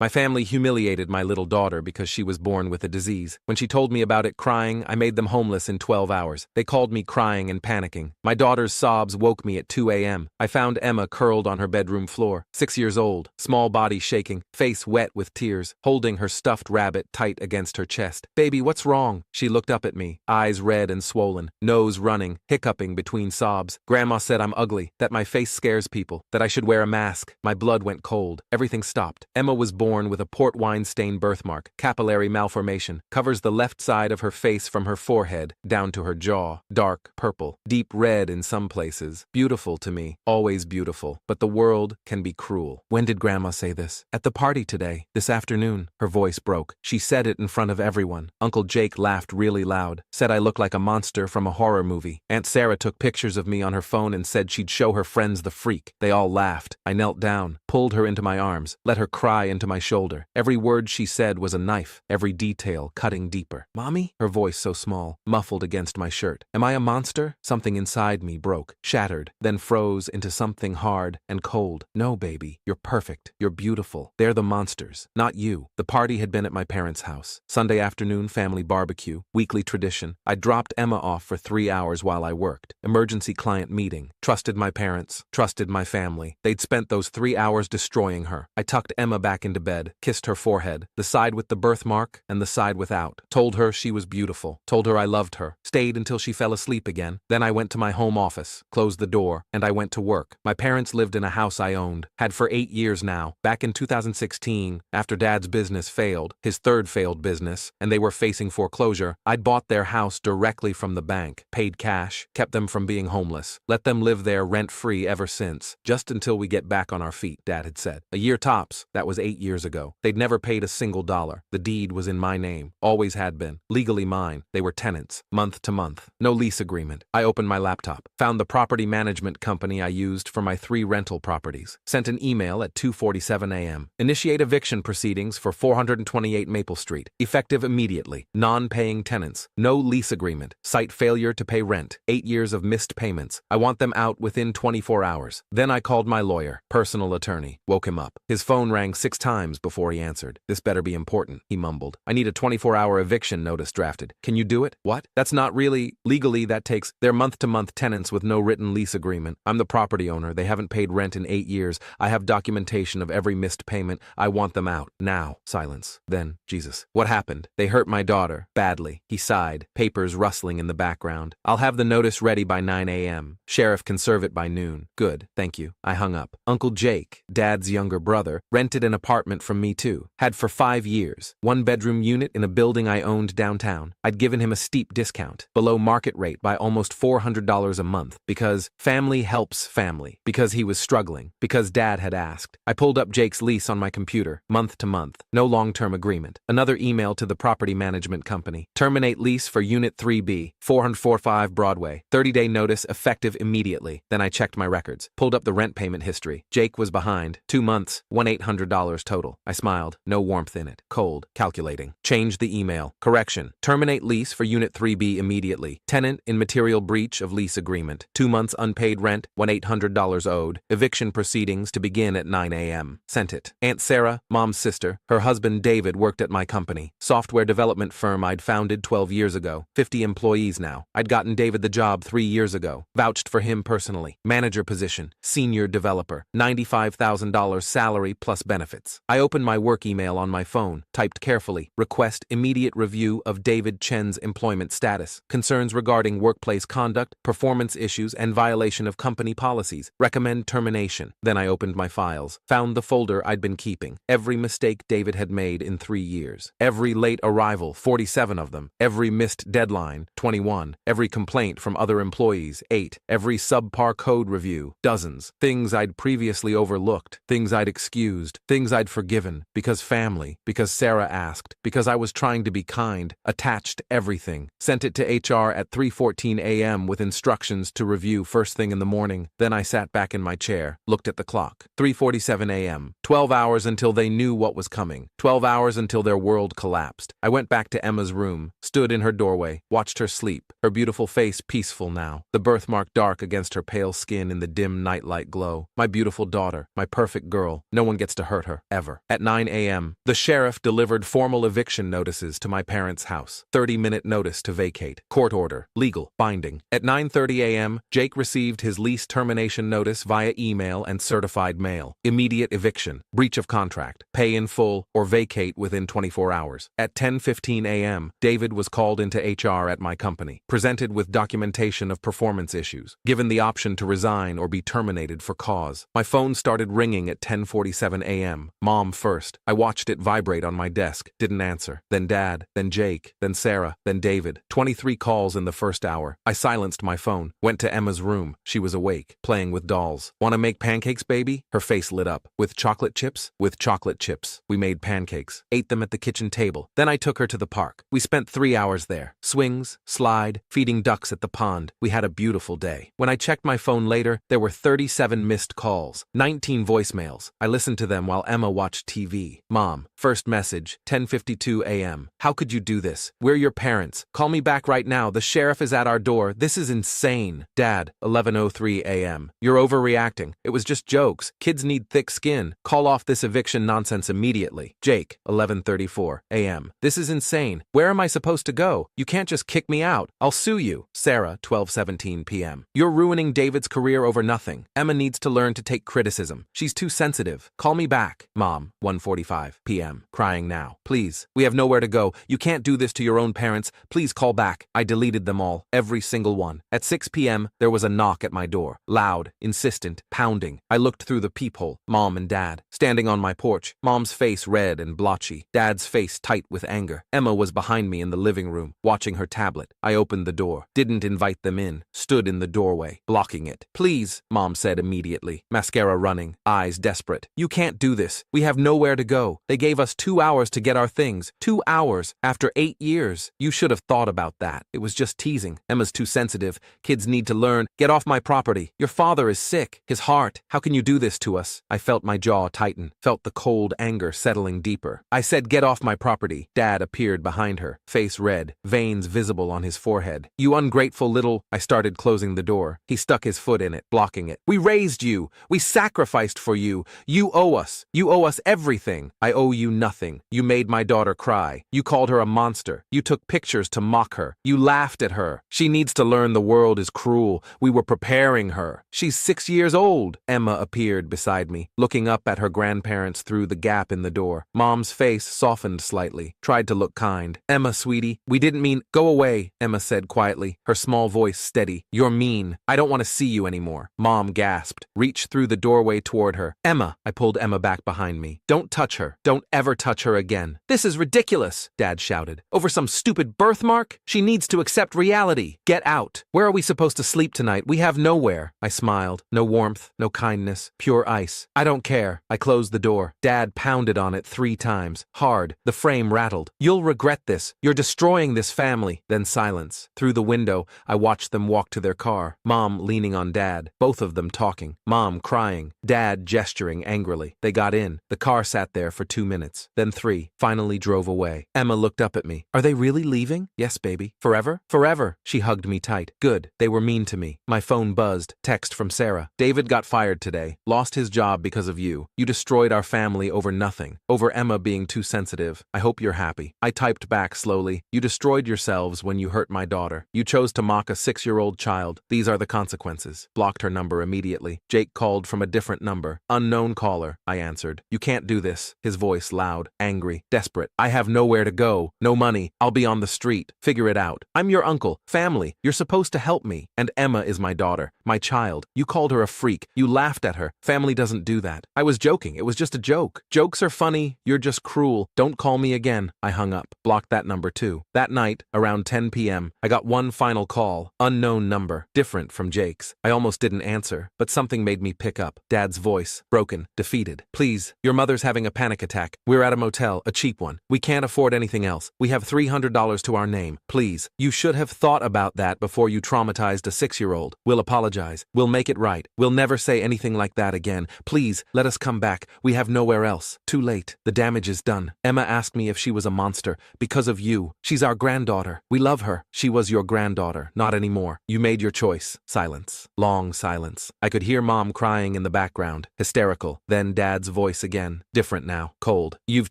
My family humiliated my little daughter because she was born with a disease. When she told me about it crying, I made them homeless in 12 hours. They called me crying and panicking. My daughter's sobs woke me at 2 a.m. I found Emma curled on her bedroom floor, 6 years old, small body shaking, face wet with tears, holding her stuffed rabbit tight against her chest. "Baby, what's wrong?" She looked up at me, eyes red and swollen, nose running, hiccuping between sobs. "Grandma said I'm ugly, that my face scares people, that I should wear a mask." My blood went cold. Everything stopped. Emma was born with a port wine-stained birthmark, capillary malformation, covers the left side of her face from her forehead down to her jaw, dark purple, deep red in some places. Beautiful to me, always beautiful, but the world can be cruel. "When did Grandma say this?" "At the party today, this afternoon." Her voice broke. She said it in front of everyone. Uncle Jake laughed really loud, said I looked like a monster from a horror movie. Aunt Sarah took pictures of me on her phone and said she'd show her friends the freak. They all laughed. I knelt down, pulled her into my arms, let her cry into my shoulder. Every word she said was a knife, every detail cutting deeper. "Mommy?" Her voice so small, muffled against my shirt. "Am I a monster?" Something inside me broke, shattered, then froze into something hard and cold. "No, baby, you're perfect, you're beautiful. They're the monsters, not you." The party had been at my parents' house. Sunday afternoon family barbecue, weekly tradition. I dropped Emma off for 3 hours while I worked. Emergency client meeting. Trusted my parents, trusted my family. They'd spent those 3 hours destroying her. I tucked Emma back into bed, kissed her forehead, the side with the birthmark and the side without. Told her she was beautiful. Told her I loved her. Stayed until she fell asleep again. Then I went to my home office, closed the door, and I went to work. My parents lived in a house I owned, had for 8 years now. Back in 2016, after Dad's business failed, his third failed business, and they were facing foreclosure, I'd bought their house directly from the bank, paid cash, kept them from being homeless, let them live there rent-free ever since, just until we get back on our feet, Dad had said. A year tops, that was 8 years ago. They'd never paid a single dollar. The deed was in my name, always had been, legally mine. They were tenants, month to month. No lease agreement. I opened my laptop, found the property management company I used for my 3 rental properties, sent an email at 2:47 a.m. Initiate eviction proceedings for 428 Maple Street, effective immediately. Non-paying tenants, no lease agreement, site failure to pay rent, 8 years of missed payments. I want them out within 24 hours. Then I called my lawyer, personal attorney, woke him up. His phone rang 6 times before he answered. "This better be important," he mumbled. "I need a 24-hour eviction notice drafted. Can you do it?" "What? That's not really, legally that takes, they're month-to-month tenants with no written lease agreement. I'm the property owner. They haven't paid rent in 8 years. I have documentation of every missed payment. I want them out. Now." Silence. Then, Jesus. "What happened?" "They hurt my daughter. Badly." He sighed, papers rustling in the background. "I'll have the notice ready by 9 a.m. Sheriff can serve it by noon." "Good, thank you." I hung up. Uncle Jake, Dad's younger brother, rented an apartment from me too. Had for 5 years. 1-bedroom unit in a building I owned downtown. I'd given him a steep discount, below market rate by almost $400 a month, because family helps family, because he was struggling, because Dad had asked. I pulled up Jake's lease on my computer, month to month. No long-term agreement. Another email to the property management company. Terminate lease for Unit 3B, 445 Broadway. 30-day notice effective immediately. Then I checked my records. Pulled up the rent payment history. Jake was behind. 2 months, $1,800 total. I smiled. No warmth in it. Cold. Calculating. Changed the email. Correction. Terminate lease for Unit 3B immediately. Tenant in material breach of lease agreement. 2 months unpaid rent, $1,800 owed. Eviction proceedings to begin at 9 a.m. Sent it. Aunt Sarah, Mom's sister, her husband David worked at my company. Software development firm I'd founded 12 years ago. 50 employees now. I'd gotten David the job 3 years ago. Vouched for him personally. Manager position. Senior developer. $95,000 salary plus benefits. I opened my work email on my phone. Typed carefully. Request immediate review of David Chen's employment status. Concerns regarding workplace conduct, performance issues, and violation of company policies. Recommend termination. Then I opened my files. Found the folder I'd been keeping. Every mistake David had made in 3 years. Every late arrival, 47 of them. Every missed deadline, 21. Every complaint from other employees, 8. Every subpar code review, dozens. Things I'd previously overlooked. Things I'd excused. Things I'd forgiven. Because family. Because Sarah asked. Because I was trying to be kind. Attached everything. Sent it to HR at 3:14 a.m. with instructions to review first thing in the morning. Then I sat back in my chair, looked at the clock. 3:47 a.m. 12 hours until they knew what was coming. 12 hours until their world collapsed. I went back to Emma's room, stood in her doorway, watched her sleep, her beautiful face peaceful now, the birthmark dark against her pale skin in the dim nightlight glow. My beautiful daughter, my perfect girl. No one gets to hurt her, ever. forever. At 9 a.m., the sheriff delivered formal eviction notices to my parents' house. 30-minute notice to vacate. Court order. Legal. Binding. At 9:30 a.m., Jake received his lease termination notice via email and certified mail. Immediate eviction. Breach of contract. Pay in full or vacate within 24 hours. At 10:15 a.m., David was called into HR at my company, presented with documentation of performance issues, given the option to resign or be terminated for cause. My phone started ringing at 10:47 a.m. Mom first. I watched it vibrate on my desk, didn't answer. Then Dad, then Jake, then Sarah, then David. 23 calls in the first hour. I silenced my phone, went to Emma's room. She was awake, playing with dolls. "Want to make pancakes, baby?" Her face lit up. "With chocolate chips?" "With chocolate chips." We made pancakes, ate them at the kitchen table. Then I took her to the park. We spent 3 hours there. Swings, slide, feeding ducks at the pond. We had a beautiful day. When I checked my phone later, there were 37 missed calls, 19 voicemails. I listened to them while Emma watched TV. "Mom, first message, 10:52 a.m. How could you do this? We're your parents. Call me back right now. The sheriff is at our door. This is insane." Dad, 11:03 a.m. "You're overreacting. It was just jokes. Kids need thick skin. Call off this eviction nonsense immediately." Jake, 11:34 a.m. "This is insane. Where am I supposed to go? You can't just kick me out. I'll sue you." Sarah, 12:17 p.m. "You're ruining David's career over nothing. Emma needs to learn to take criticism. She's too sensitive. Call me back." Mom, 1:45 p.m. "Crying now. Please. We have nowhere to go. You can't do this to your own parents. Please call back." I deleted them all, every single one. At 6 p.m., there was a knock at my door. Loud, insistent, pounding. I looked through the peephole. Mom and Dad, standing on my porch. Mom's face red and blotchy. Dad's face tight with anger. Emma was behind me in the living room, watching her tablet. I opened the door. Didn't invite them in. Stood in the doorway, blocking it. "Please," Mom said immediately. Mascara running, eyes desperate. "You can't do this. We have nowhere to go. They gave us 2 hours to get our things. 2 hours. After 8 years. You should have thought about that. It was just teasing. Emma's too sensitive. Kids need to learn. Get off my property. Your father is sick. His heart. How can you do this to us?" I felt my jaw tighten. Felt the cold anger settling deeper. I said, "Get off my property." Dad appeared behind her, face red, veins visible on his forehead. "You ungrateful little—" I started closing the door. He stuck his foot in it, blocking it. "We raised you. We sacrificed for you. You owe us. You owe us everything." "I owe you nothing. You made my daughter cry. You called her a monster. You took pictures to mock her. You laughed at her. She needs to learn the world is cruel. We were preparing her. She's 6 years old." Emma appeared beside me, looking up at her grandparents through the gap in the door. Mom's face softened slightly, tried to look kind. "Emma, sweetie, we didn't mean—" "Go away," Emma said quietly, her small voice steady. "You're mean. I don't want to see you anymore." Mom gasped, reached through the doorway toward her. "Emma," I pulled Emma back behind me. "Don't touch her. Don't ever touch her again." "This is ridiculous," Dad shouted. "Over some stupid birthmark? She needs to accept reality. Get out. Where are we supposed to sleep tonight? We have nowhere." I smiled. No warmth, no kindness, pure ice. "I don't care." I closed the door. Dad pounded on it 3 times. Hard. The frame rattled. "You'll regret this. You're destroying this family." Then silence. Through the window, I watched them walk to their car. Mom leaning on Dad, both of them talking. Mom crying. Dad gesturing angrily. They got in. The car sat there for 2 minutes. Then 3. Finally drove away. Emma looked up at me. "Are they really leaving?" "Yes, baby." "Forever?" "Forever." She hugged me tight. "Good. They were mean to me." My phone buzzed. Text from Sarah. "David got fired today. Lost his job because of you. You destroyed our family over nothing. Over Emma being too sensitive. I hope you're happy." I typed back slowly. "You destroyed yourselves when you hurt my daughter. You chose to mock a 6-year-old child. These are the consequences." Blocked her number immediately. Jake called from a different number. "Unknown caller," I answered. "You can't do this." His voice loud, angry, desperate. "I have nowhere to go. No money. I'll be on the street. Figure it out. I'm your uncle. Family. You're supposed to help me. And Emma is my daughter. My child. You called her a freak. You laughed at her. Family doesn't do that." "I was joking. It was just a joke." "Jokes are funny. You're just cruel. Don't call me again." I hung up. Blocked that number too. That night, around 10 p.m., I got one final call. Unknown number. Different from Jake's. I almost didn't answer, but something made me pick up. Dad's voice. Broken. Defeated. "Please, your mother's having a panic attack. We're at a motel, a cheap one. We can't afford anything else. We have $300 to our name. Please. You should have thought about that before you traumatized a 6-year-old. We'll apologize. We'll make it right. We'll never say anything like that again. Please, let us come back. We have nowhere else. Too late. The damage is done. Emma asked me if she was a monster. Because of you. She's our granddaughter. We love her. She was your granddaughter. Not anymore. You made your choice." Silence. Long silence. I could hear Mom crying in the background. Hysterical. Then Dad's voice again. again. Different now. Cold. You've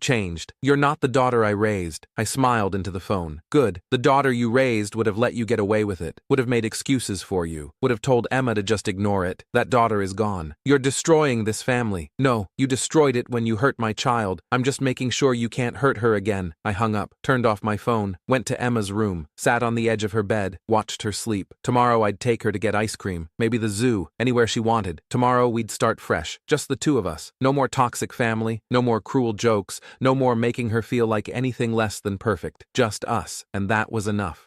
changed. You're not the daughter I raised. I smiled into the phone. Good. The daughter you raised would have let you get away with it. Would have made excuses for you. Would have told Emma to just ignore it. That daughter is gone. You're destroying this family. No, you destroyed it when you hurt my child. I'm just making sure you can't hurt her again. I hung up, turned off my phone, went to Emma's room, sat on the edge of her bed, watched her sleep. Tomorrow I'd take her to get ice cream, maybe the zoo, anywhere she wanted. Tomorrow we'd start fresh, just the two of us. No more toxic family, no more cruel jokes, no more making her feel like anything less than perfect. Just us, and that was enough.